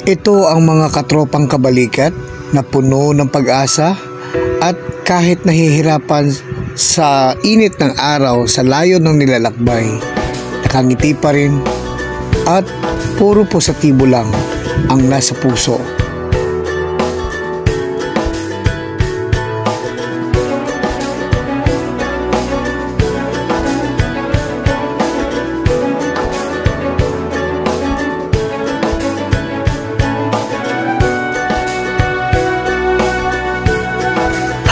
Ito ang mga katropang kabalikat na puno ng pag-asa at kahit nahihirapan sa init ng araw sa layo ng nilalakbay, nakangiti pa rin at puro positibo lang ang nasa puso.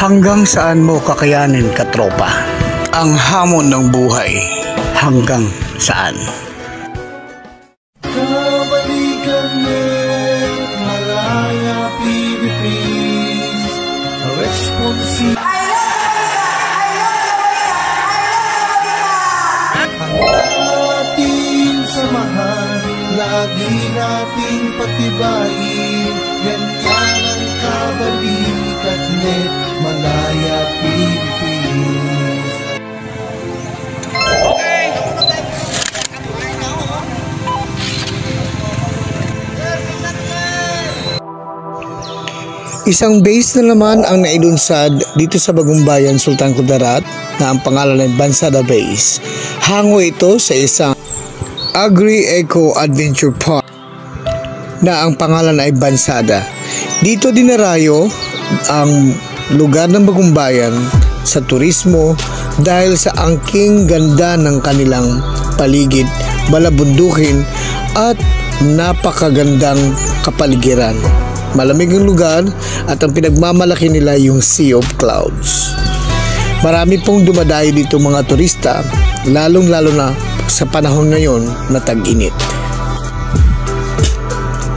Hanggang saan mo kakayanin, katropa, ang hamon ng buhay? Hanggang saan? Kabalikan net, Malaya Philippines, responsible. Ang ating samahan, lagi nating patibayin. Ganyan ang kabalikan net, Malaya Philippines. Okay. Isang base na naman ang nailunsad dito sa Bagong Bayan, Sultan Kudarat, na ang pangalan ay Bansada Base. Hango ito sa isang Agri-Eco Adventure Park na ang pangalan ay Bansada. Dito dinarayo ang lugar ng Bagong Bayan sa turismo dahil sa angking ganda ng kanilang paligid, balabundukin at napakagandang kapaligiran. Malamig ang lugar at ang pinagmamalaki nila yung Sea of Clouds. Marami pong dumadayo dito mga turista, lalong-lalo na sa panahon ngayon na tag-init.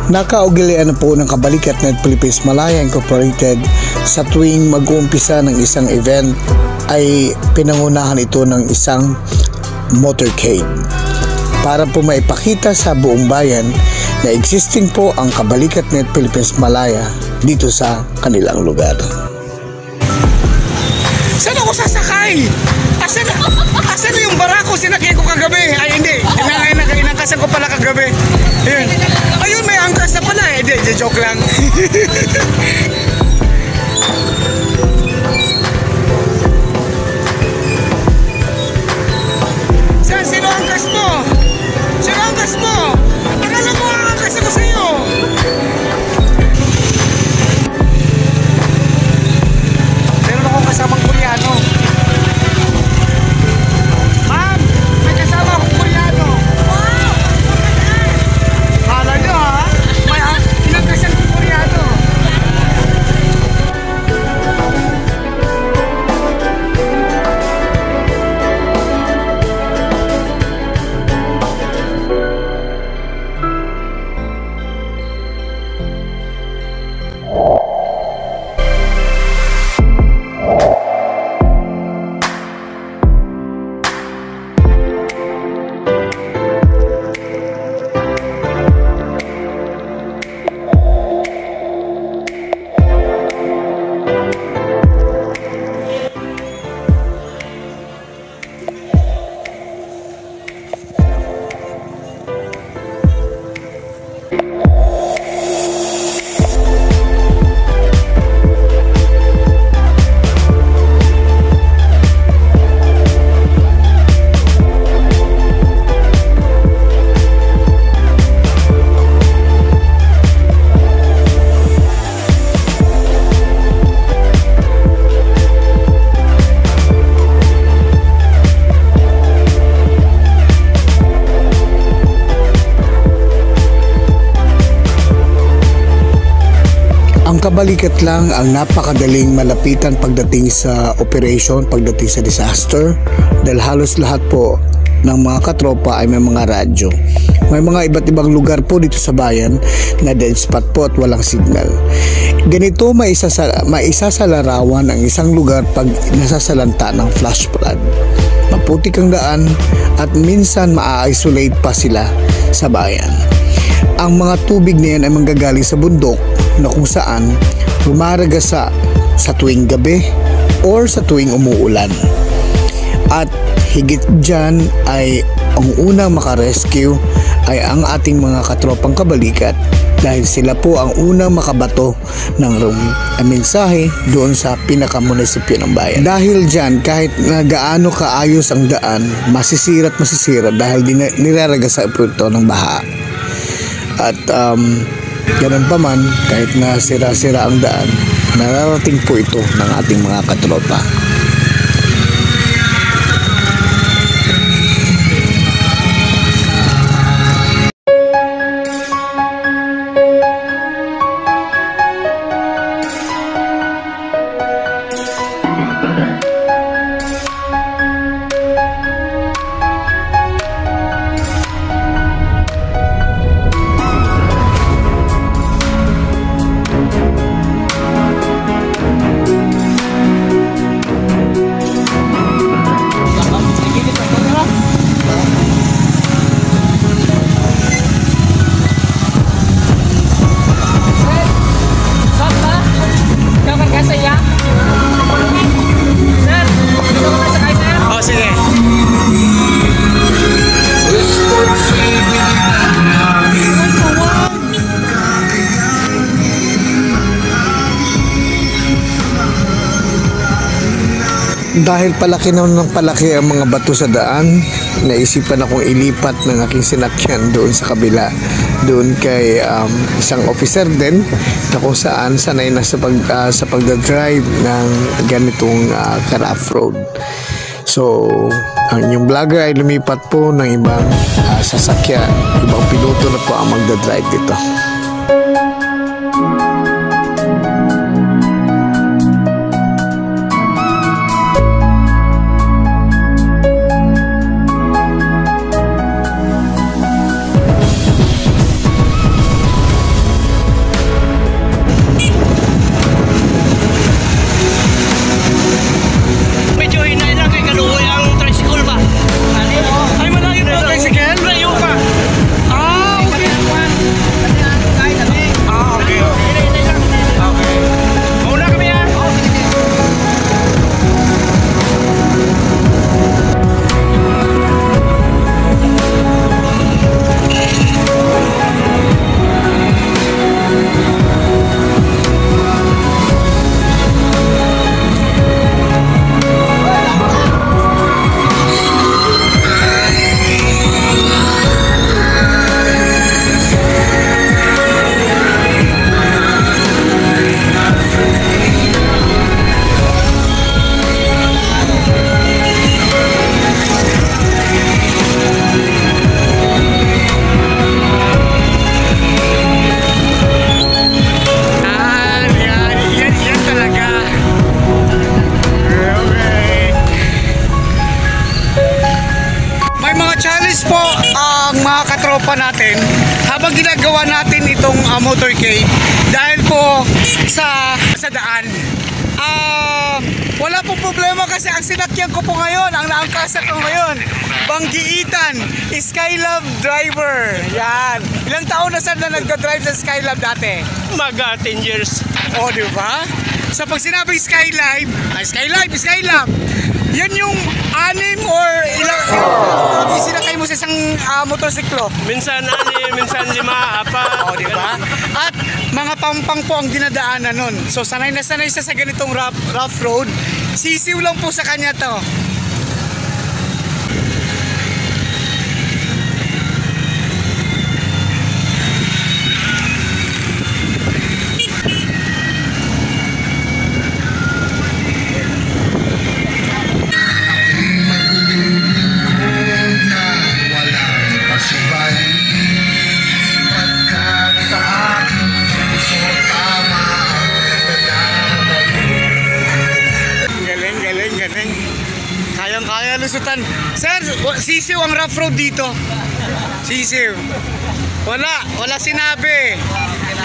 Nakaugalian na po ng Kabalikat Net Philippines Malaya Incorporated sa tuwing mag-uumpisa ng isang event ay pinangunahan ito ng isang motorcade para po maipakita sa buong bayan na existing po ang Kabalikat Net Philippines Malaya dito sa kanilang lugar. Saan ako sasakay? Asan na yung barako sinakay ko kagabi? Ay hindi, inangkasan ko pala kagabi. Ayun, may angkas na pala eh. Hindi, joke lang. Sino angkas mo? Sino angkas mo? Akala mo ang angkas ako sa'yo. Meron akong kasamang Koreano. Ma'am, may kasama akong Koreano. Wow! Hala nyo ha? May inangkasan kong Koreano. Kabalikat lang ang napakadaling malapitan pagdating sa operation, pagdating sa disaster, dahil halos lahat po ng mga katropa ay may mga radyo. May mga iba't ibang lugar po dito sa bayan na dead spot po at walang signal. Ganito maisasalarawan ang isang lugar pag nasasalanta ng flash flood. Maputik ang daan at minsan maa-isolate pa sila sa bayan. Ang mga tubig na yan ay manggagaling sa bundok na kung saan rumaragasa sa tuwing gabi or sa tuwing umuulan. At higit dyan ay ang unang makarescue ay ang ating mga katropang kabalikat dahil sila po ang unang makabato ng mensahe doon sa pinakamunisipyo ng bayan. Dahil dyan, kahit na gaano kaayos ang daan, masisira at masisira dahil niraragasa po ito ng baha. At ganun pa man, kahit na sira-sira ang daan, nararating po ito ng ating mga katropa. Dahil palaki naman ng palaki ang mga bato sa daan, naisipan akong ilipat ng aking sinakyan doon sa kabila. Doon kay isang officer din na kung saan sanay na sa pagdadrive ng ganitong rough road. So, ang inyong vlogger ay lumipat po ng ibang sasakyan. Ibang piloto na po ang magdadrive dito. Natin habang ginagawa natin itong motorcade dahil po sa daan wala po problema kasi ang sinakyan ko po ngayon, ang naangkasa ko ngayon, Banggiitan Skylab driver. Yan, ilang taon na saan na nagdadrive sa Skylab dati? Maga 10 years. O diba? Sa pag sinabing Skylab, yan yung 6 or ilang sinakay mo sa isang motorsiklo? Minsan 6, minsan 5, 4. O, diba? At mga pampang po ang dinadaanan nun. So, sanay na sanay siya sa ganitong rough road. Sisiw lang po sa kanya to. Kaya lusutan. Sir, sisiw ang rough road dito. Sisiw. Wala sinabi.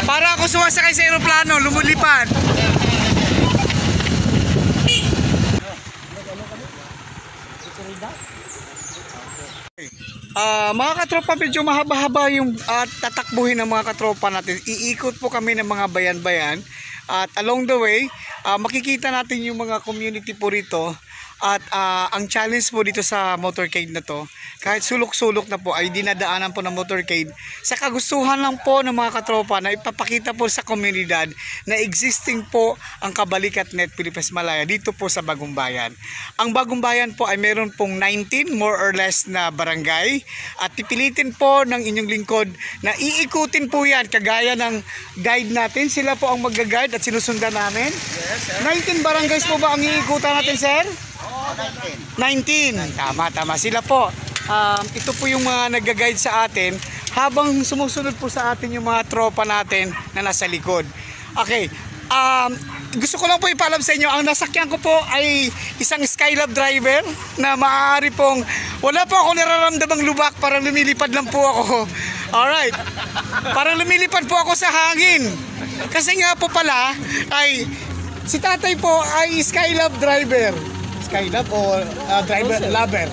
Para ako sumasakay sa aeroplano, lumulipad. Mga katropa, medyo mahaba-haba yung tatakbuhin ng mga katropa natin. Iikot po kami ng mga bayan-bayan. At along the way, makikita natin yung mga community po rito. At ang challenge po dito sa motorcade na to, kahit sulok-sulok na po ay dinadaanan po ng motorcade sa kagustuhan lang po ng mga katropa na ipapakita po sa komunidad na existing po ang Kabalikat-net Pilipinas Malaya dito po sa Bagong Bayan. Ang Bagong Bayan po ay meron pong 19 more or less na barangay at pipilitin po ng inyong lingkod na iikutin po yan kagaya ng guide natin. Sila po ang mag-guide at sinusundan namin. Yes, sir. 19 barangays po ba ang iikutan natin, sir? 19. Tama. Sila po. Ito po yung mga nag-guide sa atin habang sumusunod po sa atin yung mga tropa natin na nasa likod. Okay. Gusto ko lang po ipaalam sa inyo, ang nasakyan ko po ay isang Skylab driver na maaari pong, wala po ako nararamdamang lubak, parang lumilipad lang po ako. Alright. Parang lumilipad po ako sa hangin. Kasi nga po pala, ay si tatay po ay Skylab driver. Skylab o driver lover?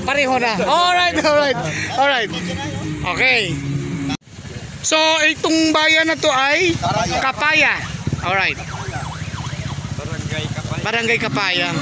Pareho na. Alright. Okay. So, itong bayan na to ay Kapaya. Alright. Barangay Kapaya.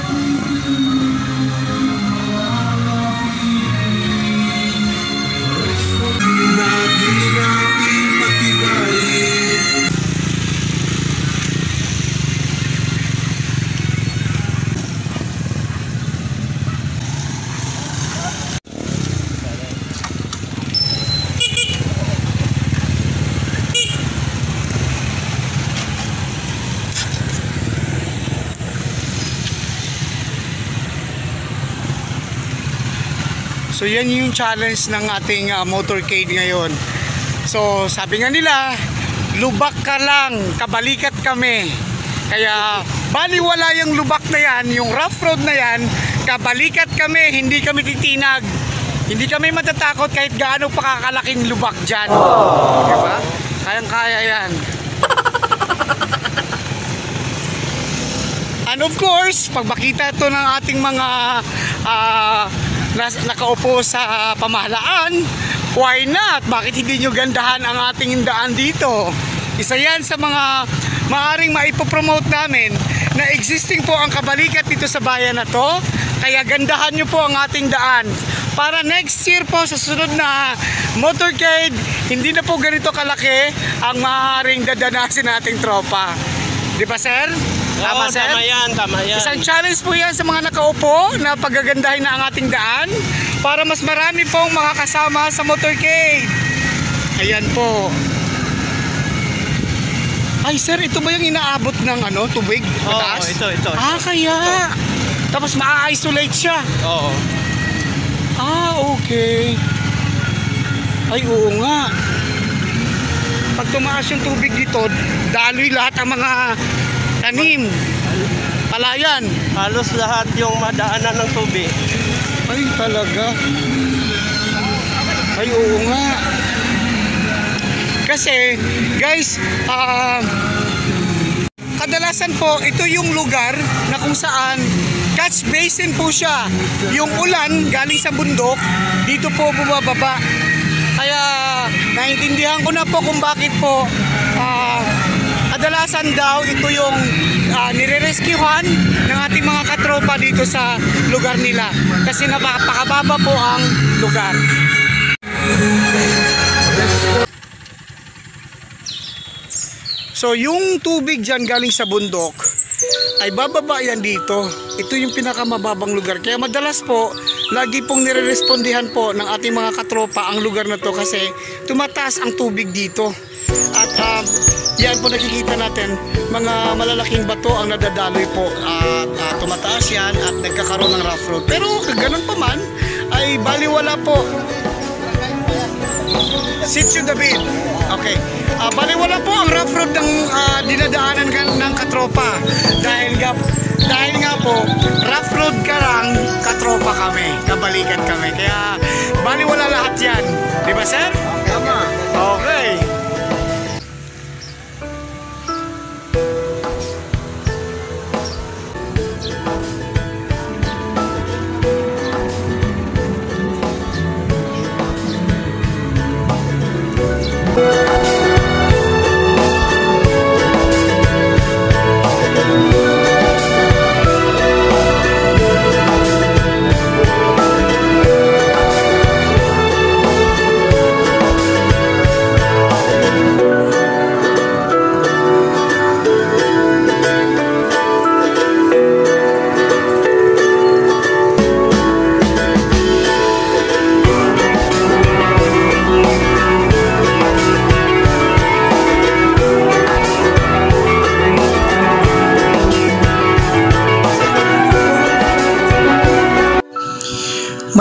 So yan yung challenge ng ating motorcade ngayon. So sabi nga nila, lubak ka lang, kabalikat kami. Kaya baliwala yung lubak na yan, yung rough road na yan, kabalikat kami, hindi kami titinag. Hindi kami matatakot kahit gaano pa kakalaking lubak dyan. Diba? Kayang-kaya yan. And of course, pag makita ito ng ating mga nakaupo sa pamahalaan, why not? Bakit hindi nyo gandahan ang ating daan dito? Isa yan sa mga maaring maipopromote namin na existing po ang kabalikat dito sa bayan na to. Kaya gandahan nyo po ang ating daan para next year po sa sunod na motorcade, hindi na po ganito kalaki ang maaaring dadanasin nating tropa. Di ba, sir? Tama, sir? Tama yan. Isang challenge po yan sa mga nakaupo na pagagandahin na ang ating daan para mas marami pong makakasama sa motorcade. Ayan po. Ay, sir, ito ba yung inaabot ng tubig? Mataas? Oo, ito. Kaya. Tapos ma-isolate siya. Oo. Okay. Ay, oo nga. Pag tumaas yung tubig dito, daloy lahat ang mga tanim, palayan. Halos lahat yung madaanan ng tubig. Ay, talaga. Ay, oo nga. Kasi, guys, kadalasan po, ito yung lugar na kung saan catch basin po siya. Yung ulan galing sa bundok, dito po bumababa. Kaya, naintindihan ko na po kung bakit po kadalasan daw ito yung nire-rescuehan ng ating mga katropa dito sa lugar nila kasi napakababa po ang lugar. So yung tubig dyan galing sa bundok ay bababa yan dito. Ito yung pinakamababang lugar. Kaya madalas po, lagi pong nire-respondihan po ng ating mga katropa ang lugar na to kasi tumataas ang tubig dito. At yan po nakikita natin, mga malalaking bato ang nadadaloy po at tumataas yan at nagkakaroon ng rough road. Pero ganun pa man, ay baliwala po. Sitio David. Okay. Baliwala po ang rough road ng dinadaanan ng katropa. Dahil nga po, rough road ka lang, katropa kami, kabalikan kami. Kaya baliwala lahat yan. Di ba, sir? Tama. Okay.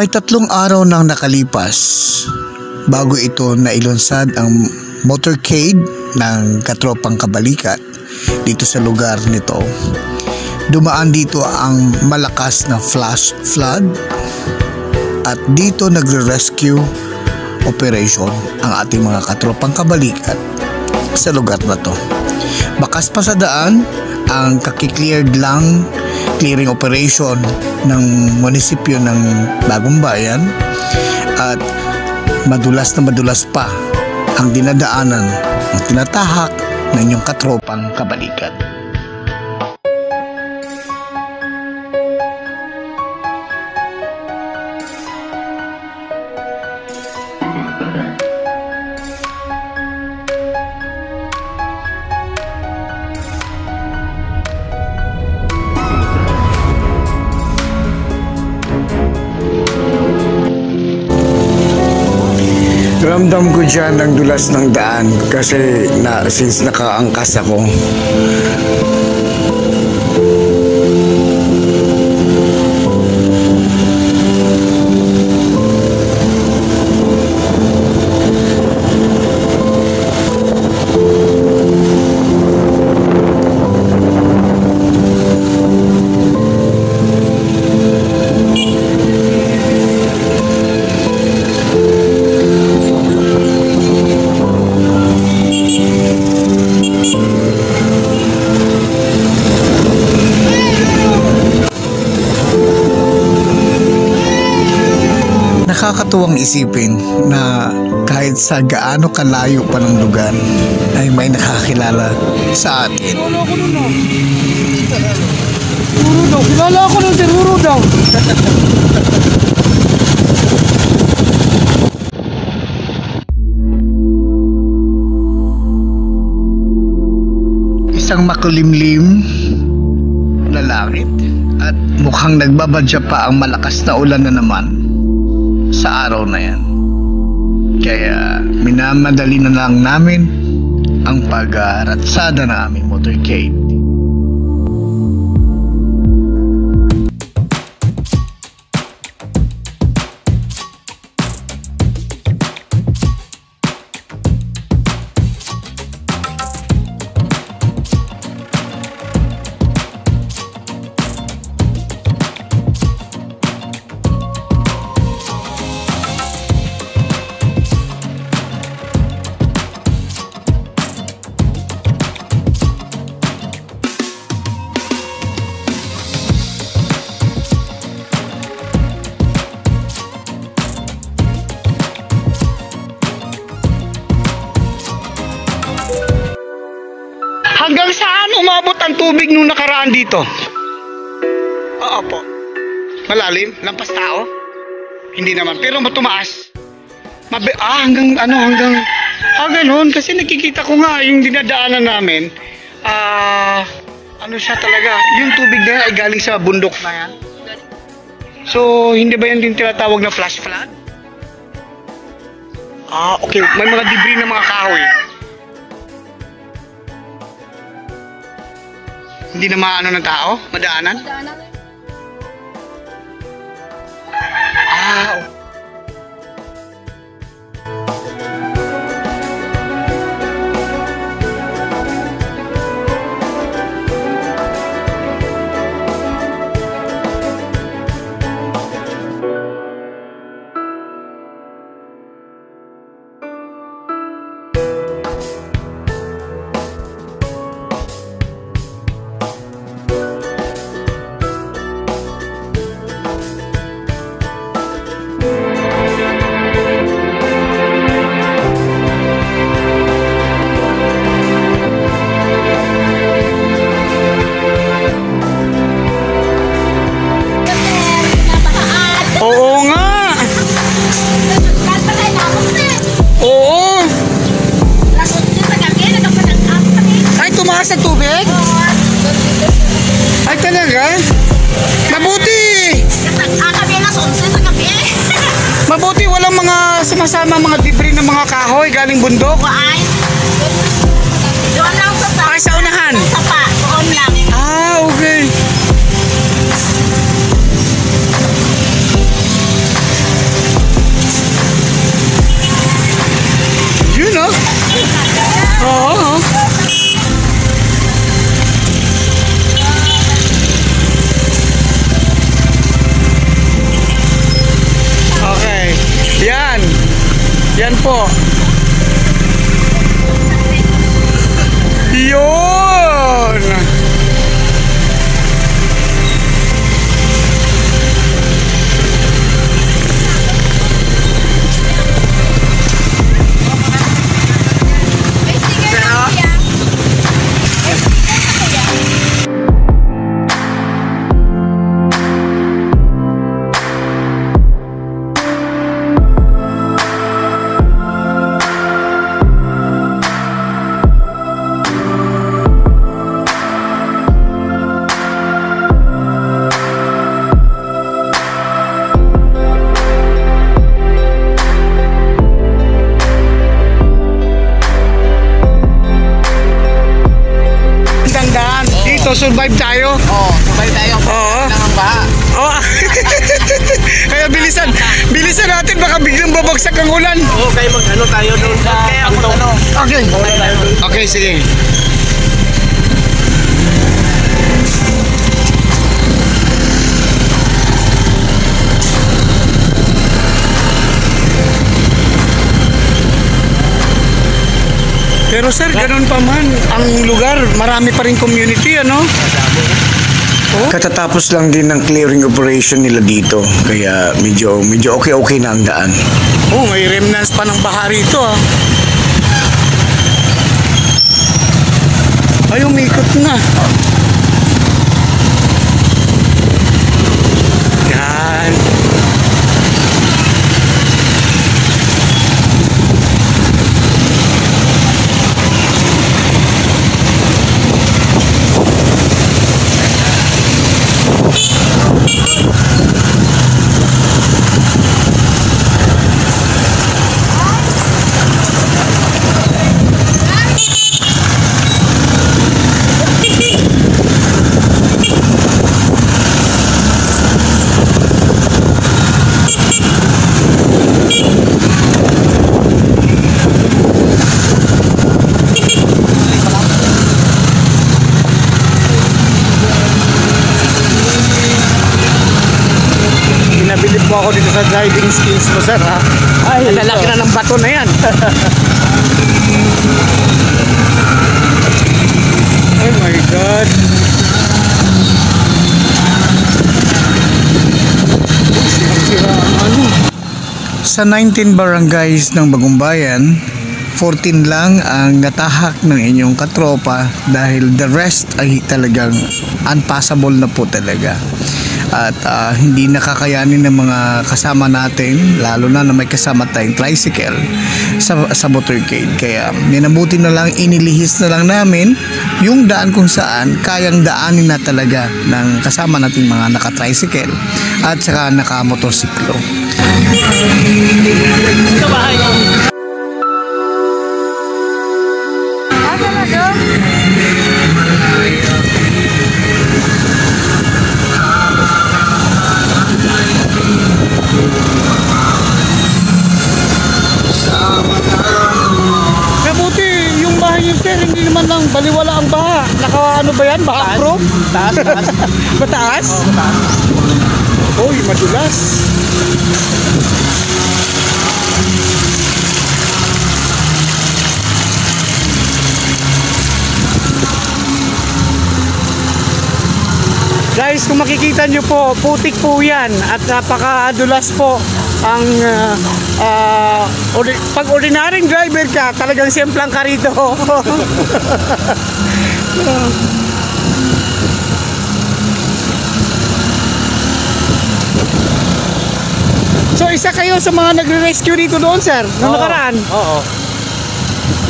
May 3 araw nang nakalipas bago ito nailunsad ang motorcade ng Katropang Kabalikat dito sa lugar nito. Dumaan dito ang malakas na flash flood at dito nagre-rescue operation ang ating mga Katropang Kabalikat sa lugar na to. Bakas pa sa daan ang clearing operation ng munisipyo ng Bagong Bayan at madulas na madulas pa ang dinadaanan ng tinatahak ng inyong Katropang Kabalikat. Ramdam ko dyan ang dulas ng daan kasi since nakaangkas ako. Nakakatuwang isipin na kahit sa gaano kalayo pa ng lugar ay may nakakilala sa atin. Kilala ko nun ah. Puro daw. Kilala ko nun, sir. Puro daw. Isang makulimlim na langit at mukhang nagbabadya pa ang malakas na ulan na naman sa araw na yan. Kaya minamadali na lang namin ang pagratsada ng aming motorcade. Hanggang saan umabot ang tubig nung nakaraan dito? Oo po. Malalim? Lampas tao? Hindi naman. Pero matumaas. Hanggang ganun. Kasi nakikita ko nga yung dinadaanan namin. Ano siya talaga? Yung tubig na yan ay galing sa bundok na yan. So, hindi ba yan din tinatawag na flash flood? Okay. May mga debris na mga kahoy. Hindi na maano ng tao? Madaanan? Sa tubig? Ay talaga? Mabuti! Mabuti walang mga sumasama mga debris ng mga kahoy galing bundok. Doon lang sa unahan? Doon lang. Okay. Oo. Okay. Yan. Yan po. Yun. Survive tayo. Oo, survive tayo. Oo. Lang ang baha. Oh. Kaya bilisan natin baka biglang babagsak ang ulan. Oo, kayo mag-ano tayo doon sa kantong. Okay. Okay, sige. Pero sir, ganun pa man, ang lugar, marami pa rin community, ano? Katatapos lang din ng clearing operation nila dito, kaya medyo okay na ang daan. Oh, may remnants pa ng baha rito, ah. Ay, umikot na. Yan. Pinabilib po ako dito sa driving skills mo, sir, ha? Ay, lalaki na ng bato na yan. Oh my God. Sira ang ano. Sa 19 barangays ng Bagumbayan, 14 lang ang natahak ng inyong katropa dahil the rest ay talagang unpassable na po talaga. At hindi nakakayanin ng mga kasama natin, lalo na may kasama tayong tricycle sa motorcade. Kaya minabuti na lang, inilihis na lang namin yung daan kung saan kayang daanin na talaga ng kasama nating mga naka-tricycle at saka naka-motorsiklo. Ito bahay mo. Kabuti, yung bahay niyo, sir, hindi naman lang baliwala ang baha. Naka-ano ba yan? Baha-proof? Taas. Mataas? Oo, taas. Uy, madulas. Guys, kung makikita nyo po, putik po yan at napakadulas po ang pag ordinaryong driver ka, talagang semplang ka rito. So isa kayo sa mga nagre-rescue dito doon, sir, nung nakaraan? Oo.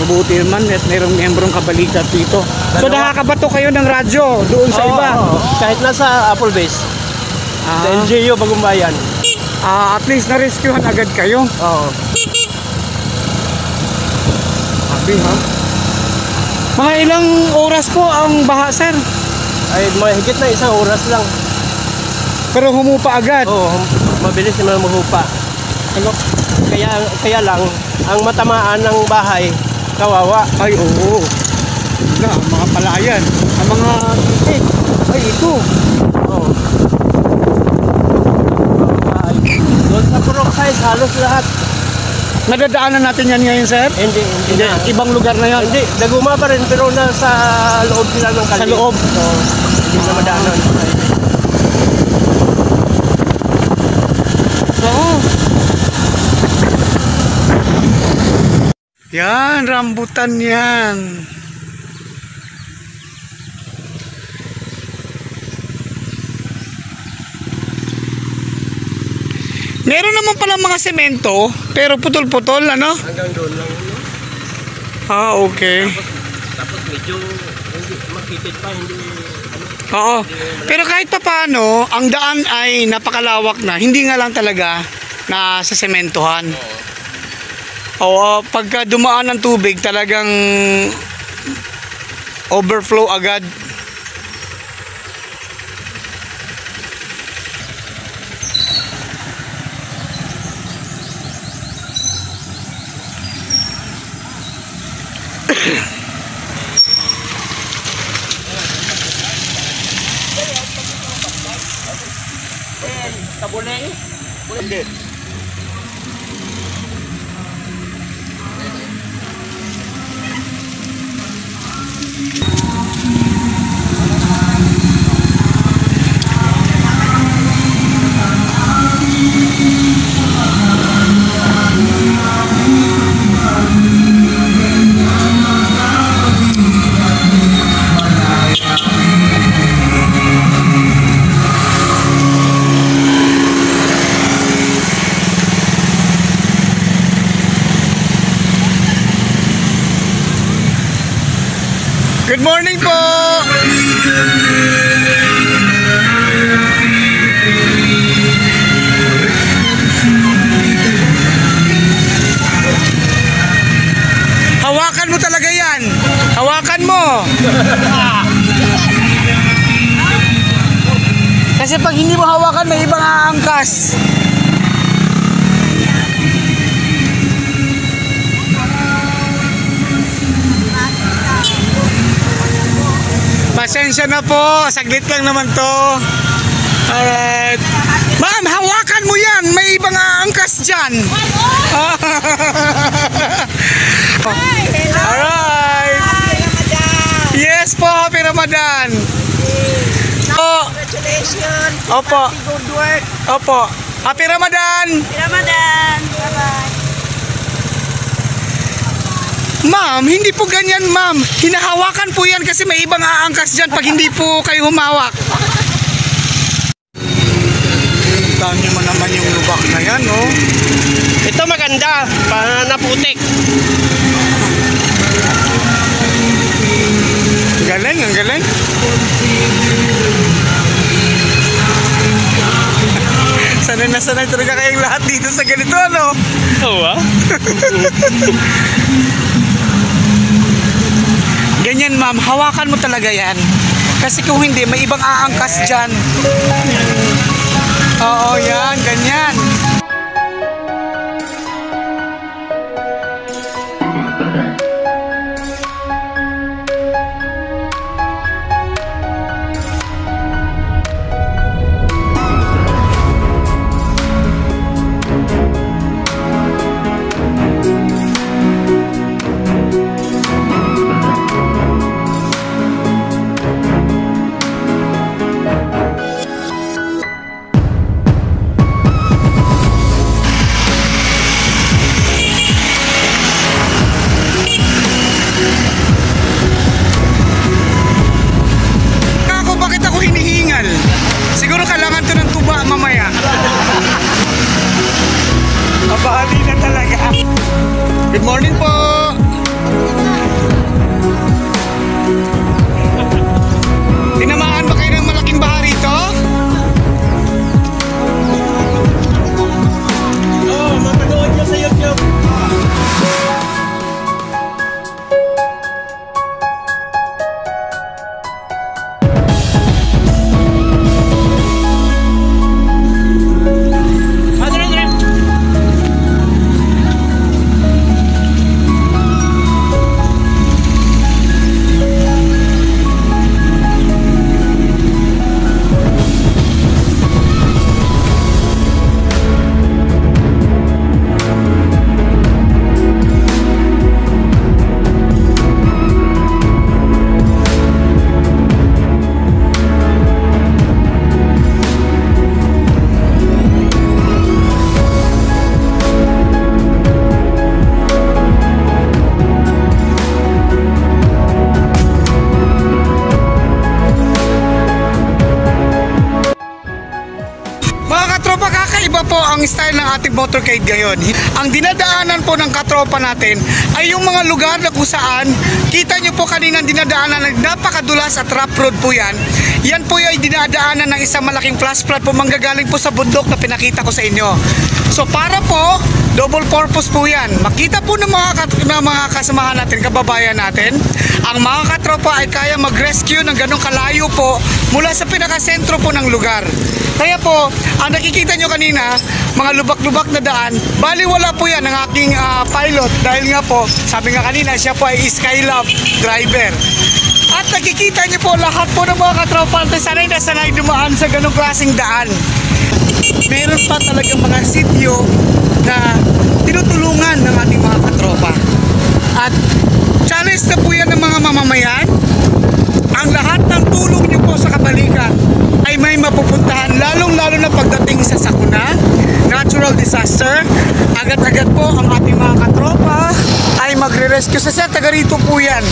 Mabuti naman at mayroong membrong kabalikat dito. So Dalawa. nakakabato kayo ng radyo doon sa iba? Oo. Kahit nasa Apple Base. Sa LGU, Bagumbayan. At least na-rescuehan agad kayo. Oo. Happy, ha? Mga ilang oras po ang baha, sir? Ay, mahigit na isang oras lang. Pero humupa agad. Oo, mabilis naman mahupa. Ano? Kaya lang, ang matamaan ng bahay, kawawa. Ay, oo. Na, ang mga palayan. Ang mga titik. Ay, ito. Oo. Doon sa Purok Size, halos lahat. Nadadaanan natin yan ngayon, sir? Hindi na. Ibang lugar na yan? Hindi, Daguma pa rin, pero nasa loob sila ng kalye. Sa loob? So, hindi na madaanan. Oo. Yan, rambutan yan. Meron naman pala mga semento, pero putol-putol, ano? Hanggang doon lang. Ah, okay. Tapos medyo hindi makitid pa, hindi. Oo. Pero kahit pa paano, ang daan ay napakalawak na. Hindi nga lang talaga na sa sementohan. Oo, pagka dumaan ng tubig, talagang overflow agad. Tabuleng? Hindi. Good morning po! Hawakan mo talaga yan! Hawakan mo! Kasi pag hindi mo hawakan, may ibang aangkas. Pasensya na po, saglit lang naman to. Alright. Ma'am, hawakan mo yan. May ibang aangkas dyan. Alright. Yes po, happy Ramadan. Congratulations. Opo. Good work. Opo. Happy Ramadan. Ramadan. Bye-bye. Ma'am, hindi po ganyan, ma'am. Hinahawakan po yan kasi may ibang aangkas dyan pag hindi po kayo humawak. Tingnan nyo mo naman yung lubak na yan, no? Ito maganda, naputik. Galing, ang galing. Sanay na sanay talaga kayong lahat dito sa ganito, ano? Oo ah. Ganyan, ma'am, hawakan mo talaga yan. Kasi kung hindi, may ibang aangkas dyan. Oo, yan, ganyan. ating motorcade ngayon. Ang dinadaanan po ng katropa natin ay yung mga lugar na kung saan kita nyo po kanina dinadaanan ng napakadulas at rough road po yan. Yan po ay dinadaanan ng isang malaking flash flood po manggagaling po sa bundok na pinakita ko sa inyo. So para po double purpose po yan. Makita po ng mga kasamahan natin, kababayan natin, ang mga katropa ay kaya mag-rescue ng ganong kalayo po mula sa pinakasentro po ng lugar. Kaya po, ang nakikita nyo kanina, mga lubak-lubak na daan, baliwala po yan ng aking pilot dahil nga po, sabi nga kanina, siya po ay Skylab driver. At nakikita nyo po lahat po ng mga katropa natin sanay na sanay dumaan sa ganong klaseng daan. Meron pa talagang mga sityo na tinutulungan ng ating mga katropa. At challenge na po yan ng mga mamamayan. Ang lahat ng tulong nyo po sa kabalikan ay may mapupuntahan, lalong-lalo na pagdating sa sakuna, natural disaster. Agad-agad po ang ating mga katropa ay magre-rescue. Sa taga rito po yan.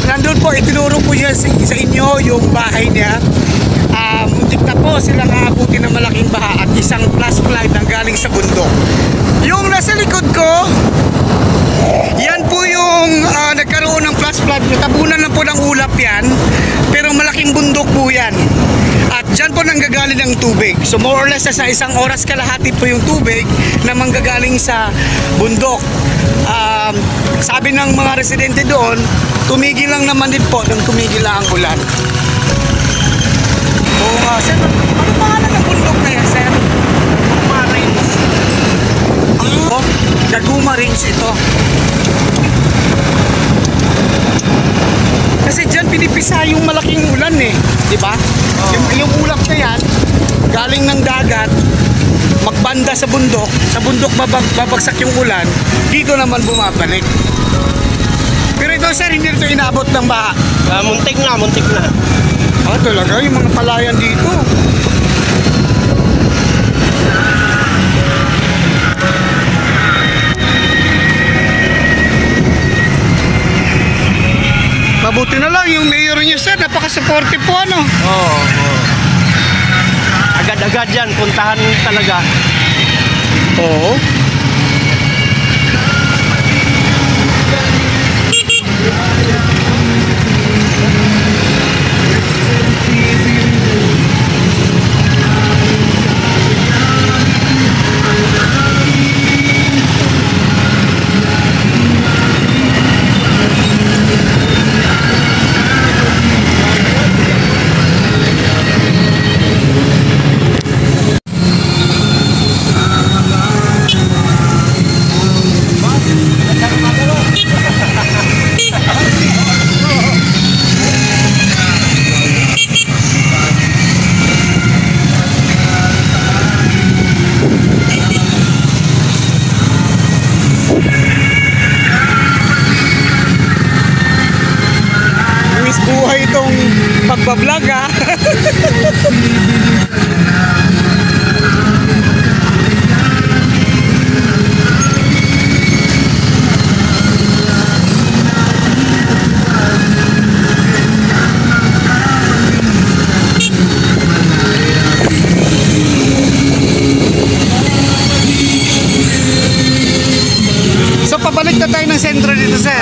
Nandun po, itinuro po niya sa inyo yung bahay niya. Muntik na po silang aabutin ng malaking baha at isang flash flood na galing sa bundok. Yung nasa likod ko, yan po yung nagkaroon ng flash flood. Tabunan lang po ng ulap yan, pero malaking bundok po yan. At dyan po nanggagaling ng tubig. So more or less sa isang oras kalahati po yung tubig na manggagaling sa bundok. Sabi ng mga residente doon, tumigil lang naman din po nung tumigil lang ang ulan. Sir, ano pangalan ng bundok na yan, sir? Gaguma Range. Gaguma Range ito. Kasi dyan pinipisa yung malaking ulan eh, di ba? Yung ulap na yan, galing ng dagat, magbanda sa bundok babagsak yung ulan, dito naman bumabalik. Pero ito sir, hindi ito inaabot ng baha. Muntik na. Talaga, yung mga palayan dito. Mabuti na lang yung mayor niyo sir, napaka-supportive po ano. Oo. Agad-agad yan, puntahan talaga. Oo. Buhay itong pagbablog ha. So pabalik na tayo ng sentro dito sir.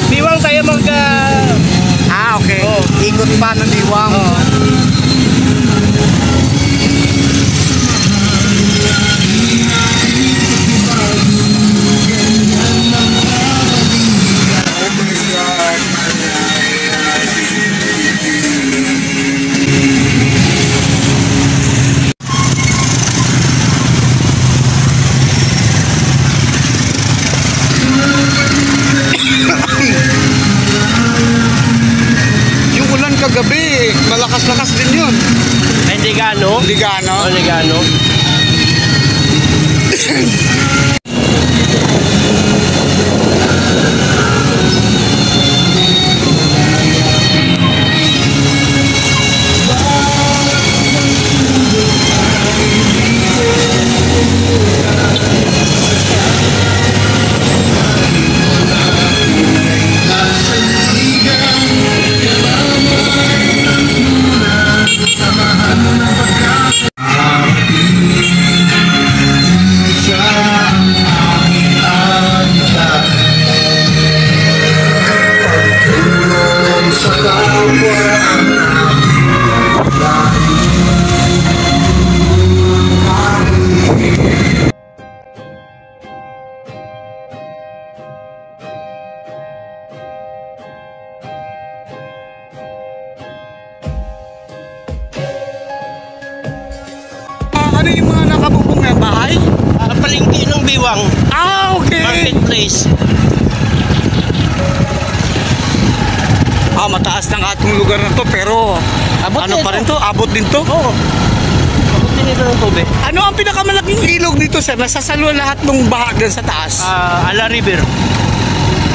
Biwang tayo okay. Ikot pa ng Diwang. Kagabi, malakas-lakas din yun. Hindi gaano. Ano yung mga nakabubong na bahay? Palengke ng Biwang. Okay. Marketplace. Mataas ng atong lugar na to, pero Abot ano din pa rin ito. to? Abot din to? Oo. Abot din ito ng tubig. Ano ang pinakamalaking ilog dito, sir? Nasasalo lahat ng baha dyan sa taas. Ala River.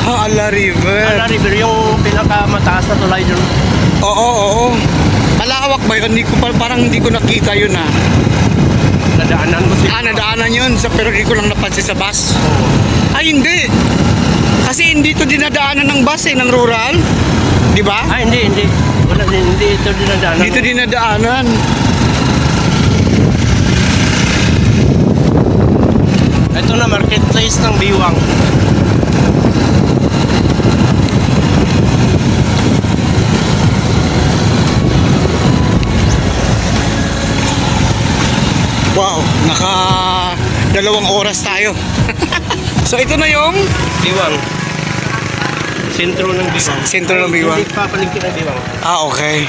Ala River. Ala River yung pinakamataas na tulay doon. Oo. Malawak ba yun? Parang hindi ko nakita yun Nadaanan ko siya. Nadaanan yun, pero hindi ko lang napansin sa bus. Ay, hindi. Kasi hindi ito dinadaanan ng bus ng rural. Di ba? Hindi. Wala din, hindi ito dinadaanan. Dito dinadaanan. Ito na marketplace ng Biwang. Wow, naka 2 oras tayo. So ito na yung Biwang. Sentro ng Biwang. Sentro ng Biwang. Hindi pa palengke ng Biwang. Okay.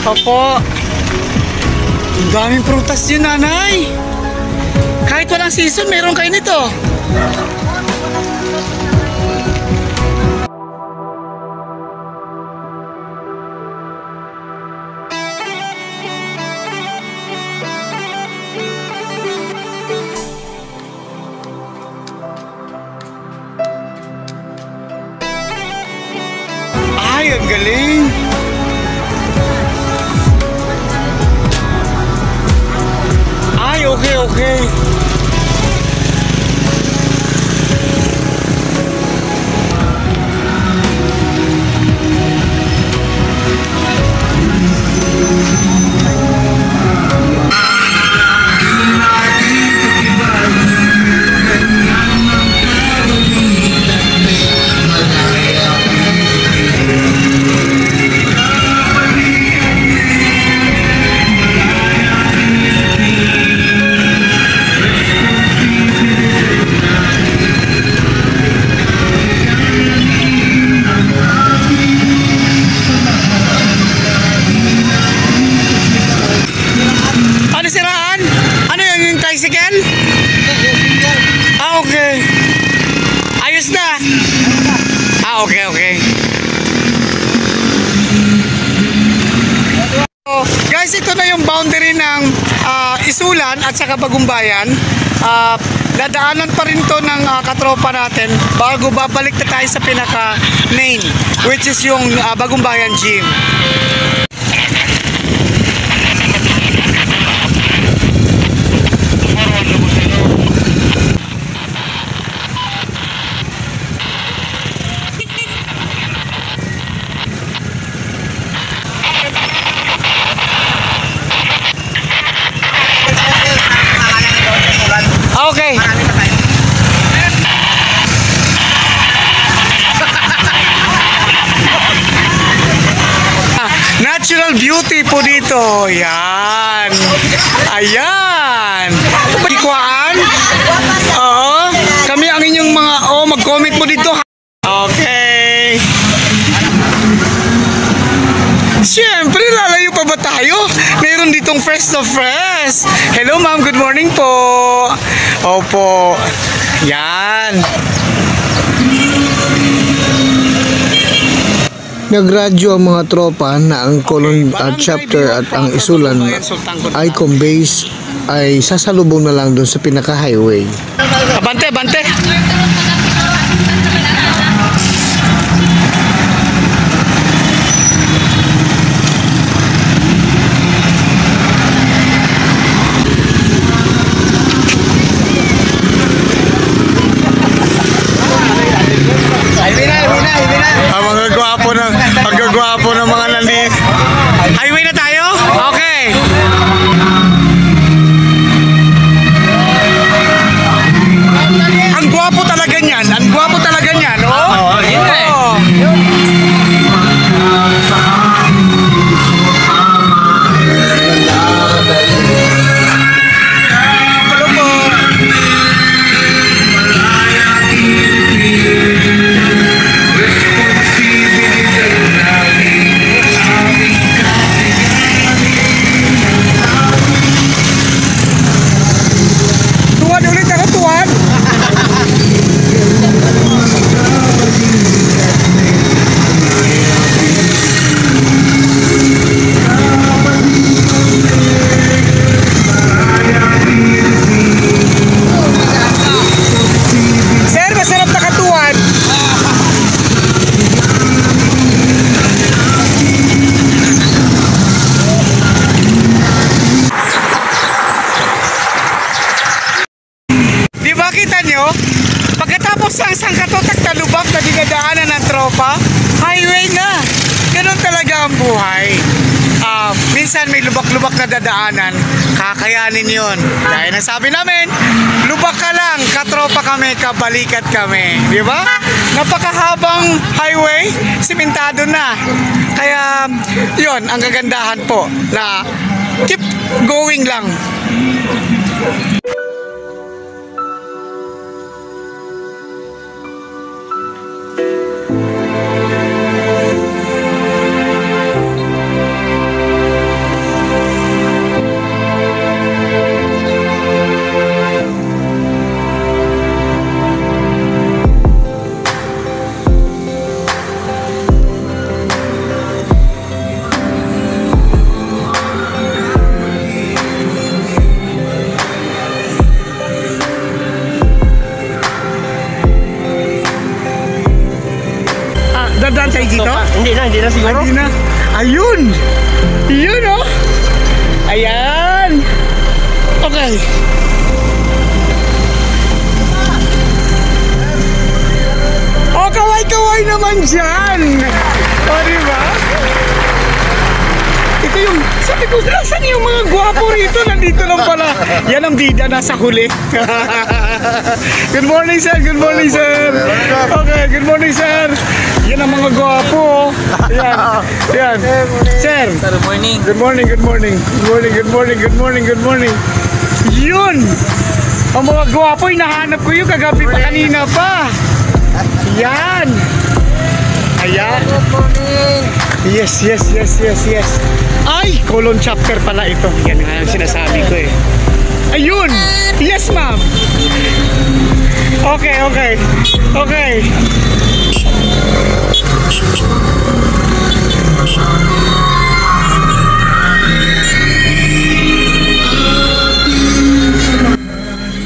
Opo. Ang daming prutas yun, nanay. Kahit walang season, meron kayo nito. Ay, ang galing. Ay, okay. Ano siraan? Ano yung tricycle? Okay. Ayos na. Okay. So, guys, ito na yung boundary ng Isulan at saka Bagumbayan. Dadaanan pa rin to ng katropa natin bago babalik na tayo sa pinaka main, which is yung Bagumbayan Gym. Okay. Natural beauty po dito. Yan. Ayan. Ikwaan. Oo. Kami ang inyong mga, mag-comment po dito. Okay. Siyempre, lalayo pa ba tayo? Meron ditong fresh na fresh. Hello ma'am, good morning po. Opo. Yan. Nagradyo ang mga tropa na ang Colon chapter at ang Isulan Icon Base ay sasalubong na lang doon sa pinaka-highway. Bante. Tapos ang sangkatotak na lubak na dinadaanan ng tropa, highway na. Ganun talaga ang buhay. Minsan may lubak-lubak na dadaanan, kakayanin yun. Dahil nasabi namin, lubak ka lang, katropa kami, kabalikat kami. Di ba? Napakahabang highway, simentado na. Kaya, yun, ang kagandahan po na keep going lang. Dadaan tayo dito? Hindi na siguro. Hindi na. Ayun! Yun oh! Ayan! Okay. Oh, kaway-kaway naman dyan! O, diba? Ito yung, sabi ko, saan yung mga gwapo rito? Nandito lang pala. Yan ang bida, nasa huli. Good morning, sir. Good morning, sir. Okay, good morning, sir. Yan ang mga gwapo. Yan. Yan. Sir. Good morning. Good morning, good morning. Good morning, good morning, good morning, good morning. Yun! Ang mga gwapo, hinahanap ko yung kagabi pa kanina pa. Yan. Ayan. Yes, yes, yes, yes, yes. Ay, colon chapter pala ito. Yan nga ang sinasabi ko eh. Ayun! Yes, ma'am! Okay, okay. Okay.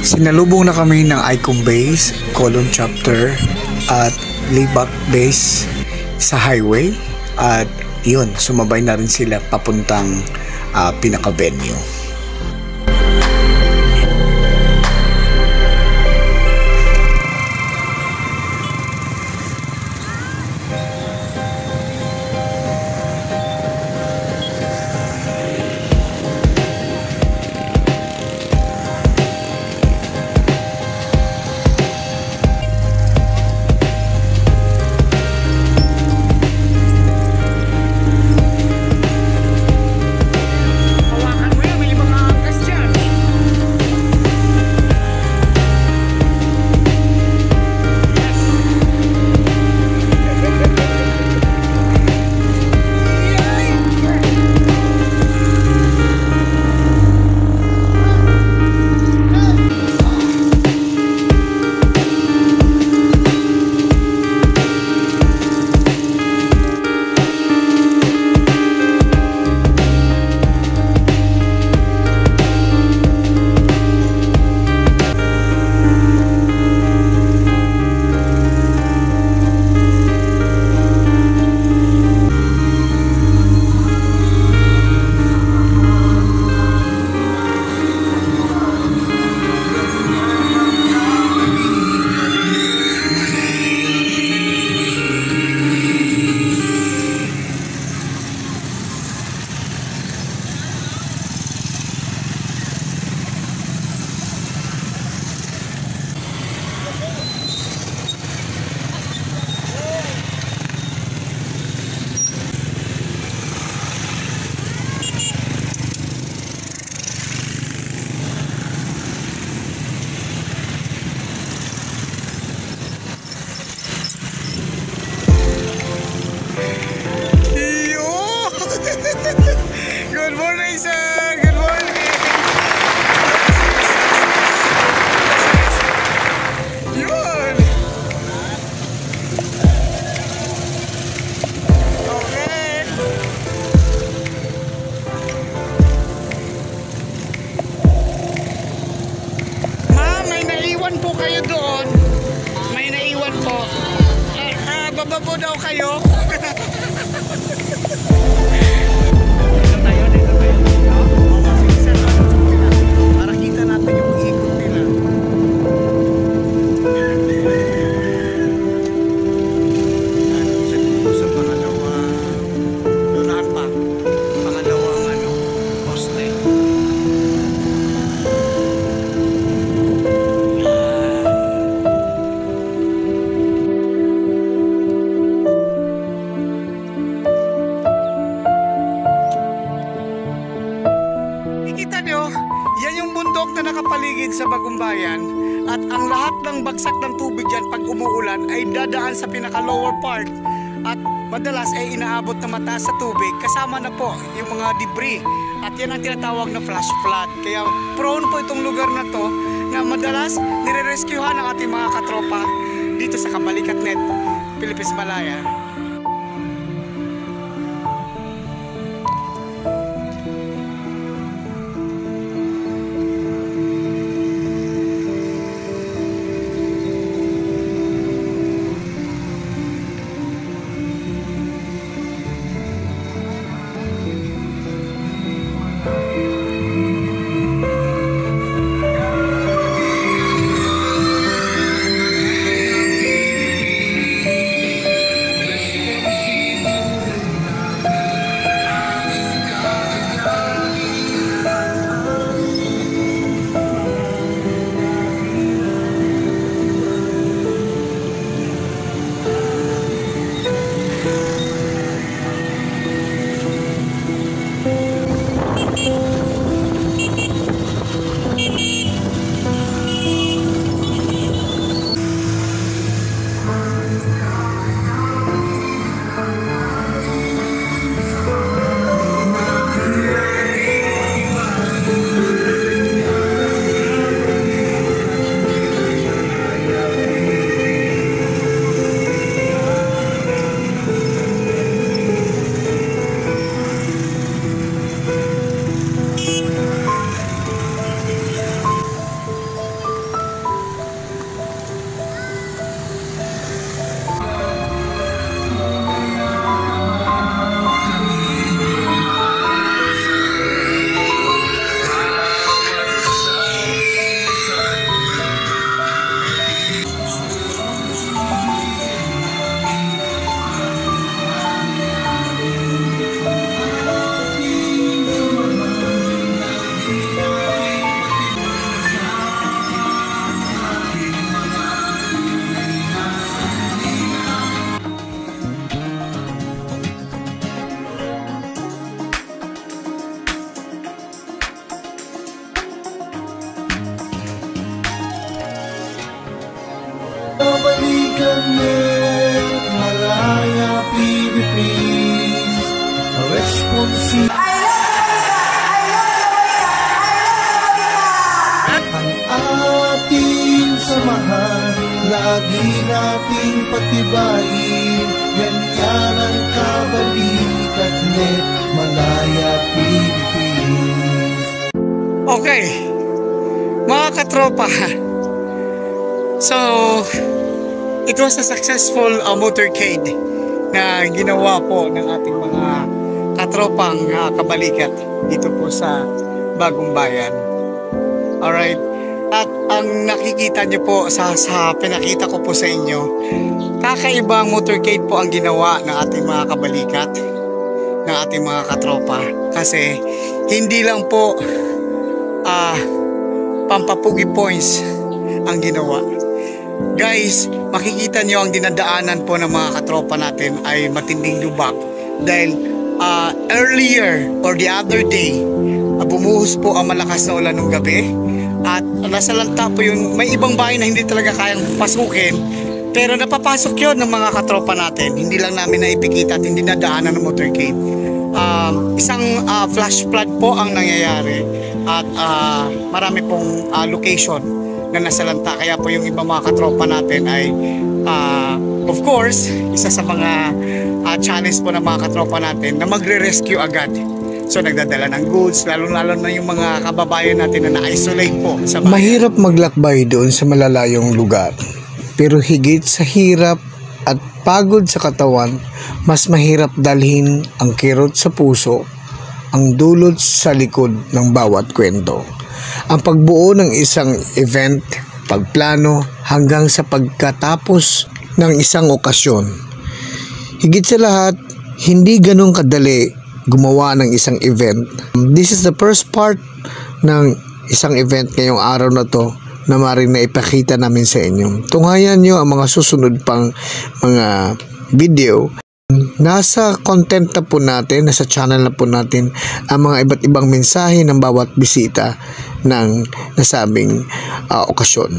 Sinalubong na kami ng Icon Base, colon chapter at Libak Base sa highway at yun, sumabay na rin sila papuntang pinaka-venue. Good morning, sir. Good morning. Yun. Okay. Ma'am, may naiwan po kayo doon. May naiwan po. Baba po daw kayo. Para kita natin yung ikot nila. dito sa Bagumbayan at ang lahat ng bagsak ng tubig dyan pag umuulan ay dadaan sa pinaka-lower part at madalas ay inaabot na mataas sa tubig kasama na po yung mga debris at yan ang tinatawag na flash flood. Kaya prone po itong lugar na to na madalas nire-rescuehan ng ating mga katropa dito sa Kabalikat Net, Philippines, Malaya. Kabalikat Net, Malaya, Philippines, responsible. Ang ating samahan, lagi nating patibayin. Ganyan ang Kabalikat Net, Malaya, Philippines. Okay, mga katropa, so it was a successful motorcade na ginawa po ng ating mga katropang kabalikat dito po sa Bagumbayan. Alright, at ang nakikita nyo po sa pinakita ko po sa inyo, kakaibang motorcade po ang ginawa ng ating mga kabalikat, ng ating mga katropa, kasi hindi lang po pampapugi points ang ginawa. Guys, makikita nyo ang dinadaanan po ng mga katropa natin ay matinding lubak dahil earlier or the other day bumuhos po ang malakas na ulan ng gabi at nasa lanta po yung may ibang bahay na hindi talaga kayang pasukin, pero napapasok yon ng mga katropa natin. Hindi lang namin naipikita at hindi nadaanan ng motorcade. Isang flash flood po ang nangyayari at marami pong location na nasalanta, kaya po yung ibang mga katropa natin ay of course isa sa mga challenge po ng mga katropa natin na magre-rescue agad. So nagdadala ng goods, lalo na yung mga kababayan natin na na-isolate po sa bayan. Mahirap maglakbay doon sa malalayong lugar, pero higit sa hirap at pagod sa katawan, mas mahirap dalhin ang kirot sa puso, ang dulot sa likod ng bawat kwento. Ang pagbuo ng isang event, pagplano hanggang sa pagkatapos ng isang okasyon. Higit sa lahat, hindi ganun kadali gumawa ng isang event. This is the first part ng isang event ngayong araw na to na maring naipakita namin sa inyo. Tunghayan nyo ang mga susunod pang mga video Nasa content na po natin, nasa channel na po natin ang mga iba't ibang mensahe ng bawat bisita ng nasabing okasyon.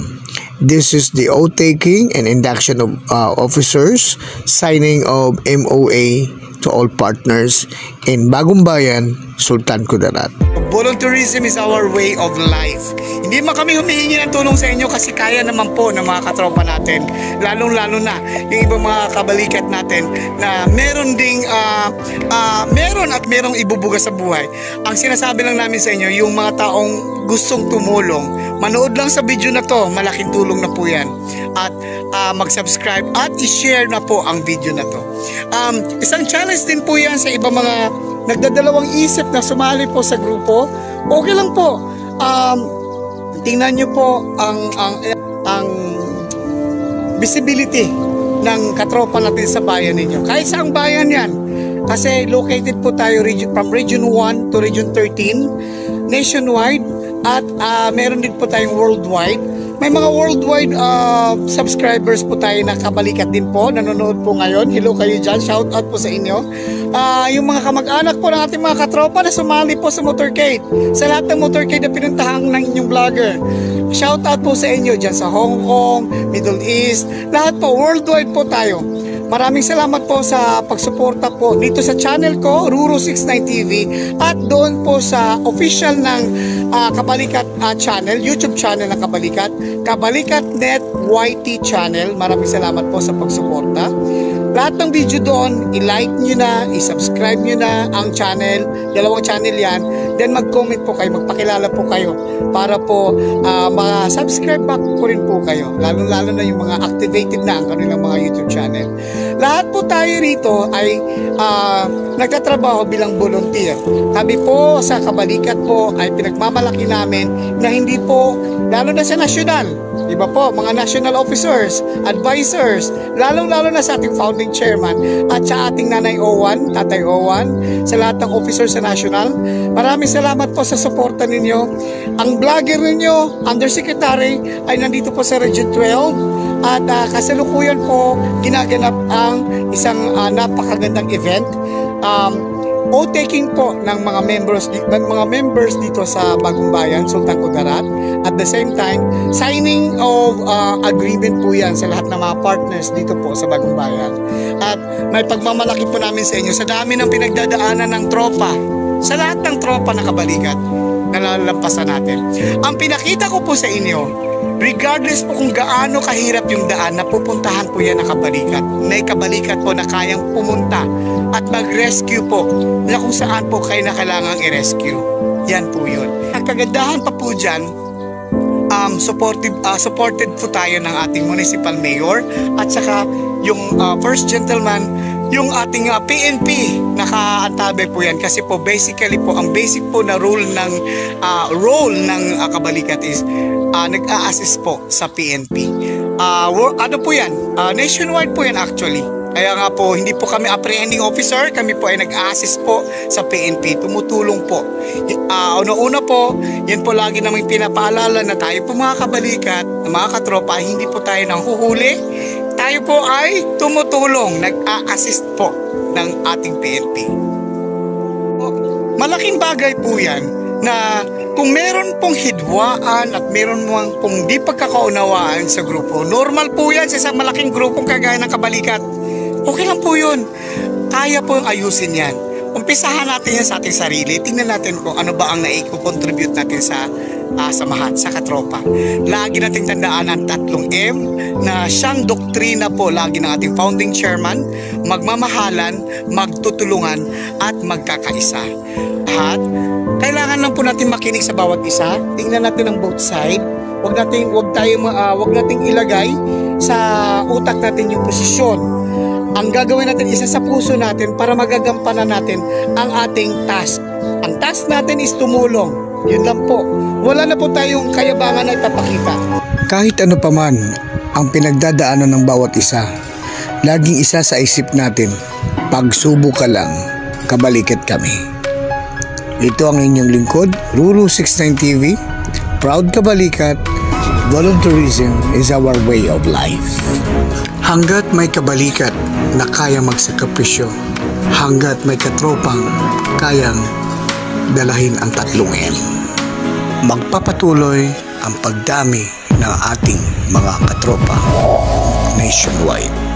This is the oath taking and induction of officers, signing of MOA to all partners in Bagong Bayan, Sultan Kudarat. Volunteerism is our way of life. Hindi man kami humihingi ng tulong sa inyo kasi kaya naman po ng mga katropa natin, lalong-lalo na yung ibang mga kabalikat natin na meron ding merong ibubuga sa buhay. Ang sinasabi lang namin sa inyo, yung mga taong gustong tumulong, manood lang sa video na to, malaking tulong na po yan. At mag-subscribe at i-share na po ang video na to. Isang challenge din po yan sa ibang mga nagdadalawang isip na sumali po sa grupo. Okay lang po. Tingnan nyo po ang visibility ng katropa natin sa bayan ninyo. Kahit saang bayan yan. Kasi located po tayo from Region 1 to Region 13, nationwide, at meron din po tayong worldwide. May mga worldwide subscribers po tayo na kabalikat din po, nanonood po ngayon. Hello kayo dyan, shout out po sa inyo. Yung mga kamag-anak po ng ating mga katropa na sumali po sa motorcade, sa lahat ng motorcade na pinuntahan ng inyong vlogger, shout out po sa inyo dyan sa Hong Kong, Middle East, lahat po, worldwide po tayo. Maraming salamat po sa pagsuporta po dito sa channel ko, Ruru69 TV, at doon po sa official ng Kabalikat channel, YouTube channel ng Kabalikat, Kabalikat Net YT channel. Maraming salamat po sa pagsuporta. Lahat ng video doon, i-like nyo na, i-subscribe nyo na ang channel, dalawang channel yan, then mag-comment po kayo, magpakilala po kayo para po ma-subscribe back ko rin po kayo, lalo-lalo na yung mga activated na ang kanilang mga YouTube channel. Lahat po tayo rito ay nagtatrabaho bilang volunteer. Kami po sa Kabalikat po ay pinagmamalaki namin na hindi po, lalo na sa nasyonal, iba po, mga national officers, advisors, lalong-lalo na sa ating founding chairman at sa ating nanay Owan, tatay Owan, sa lahat ng officers sa national. Maraming salamat po sa suporta ninyo. Ang vlogger ninyo, undersecretary, ay nandito po sa Region 12 at kasalukuyan po ginaganap ang isang napakagandang event. Oath taking po ng mga members dito sa Bagong Bayan, Sultan Kudarat. At the same time, signing of agreement po yan sa lahat ng mga partners dito po sa Bagong Bayan. At may pagmamalaki po namin sa inyo sa dami ng pinagdadaanan ng tropa, sa lahat ng tropa na kabalikat na nalalampasan natin. Ang pinakita ko po sa inyo, regardless po kung gaano kahirap yung daan, napupuntahan po yan na kabalikat. May kabalikat po na kayang pumunta at mag-rescue po na kung saan po kayo na kailangang i-rescue. Yan po yun. Ang kagandahan pa po dyan, supported po tayo ng ating municipal mayor at saka yung first gentleman, yung ating PNP, nakaantabi po yan kasi po basically po, ang basic po na role ng kabalikat is nag-a-assist po sa PNP. Ano po yan? Nationwide po yan actually. Kaya nga po, hindi po kami apprehending officer, kami po ay nag-assist po sa PNP, tumutulong po. Una-una po, yan po lagi namin pinapaalala na tayo po mga kabalikat, mga katropa, hindi po tayo nang huhuli. Tayo po ay tumutulong, nag-a-assist po ng ating PNP. Malaking bagay po yan na kung meron pong hidwaan at meron pong di pagkakaunawaan sa grupo, normal po yan sa isang malaking grupong kagaya ng kabalikat. Okay lang po yun. Kaya po yung ayusin yan. Umpisahan natin yan sa ating sarili. Tingnan natin kung ano ba ang naiko-contribute natin sa samahan, sa katropa. Lagi natin tandaan ang 3M na siyang doktrina po lagi ng ating founding chairman: magmamahalan, magtutulungan, at magkakaisa. At kailangan lang po natin makinig sa bawat isa. Tingnan natin ang both side. Wag nating ilagay sa utak natin yung posisyon. Ang gagawin natin, isa sa puso natin para magagampanan natin ang ating task. Ang task natin is tumulong. Yun lang po. Wala na po tayong kayabangan na ipapakita. Kahit ano pa man ang pinagdadaanan ng bawat isa, laging isa sa isip natin, pagsubok ka lang, kabalikat kami. Ito ang inyong lingkod, Ruru69 TV, proud kabalikat. Volunteerism is our way of life. Hanggat may kabalikat na kaya magsakripisyo, hanggat may katropang kayang dalahin ang 3M, magpapatuloy ang pagdami ng ating mga katropa nationwide.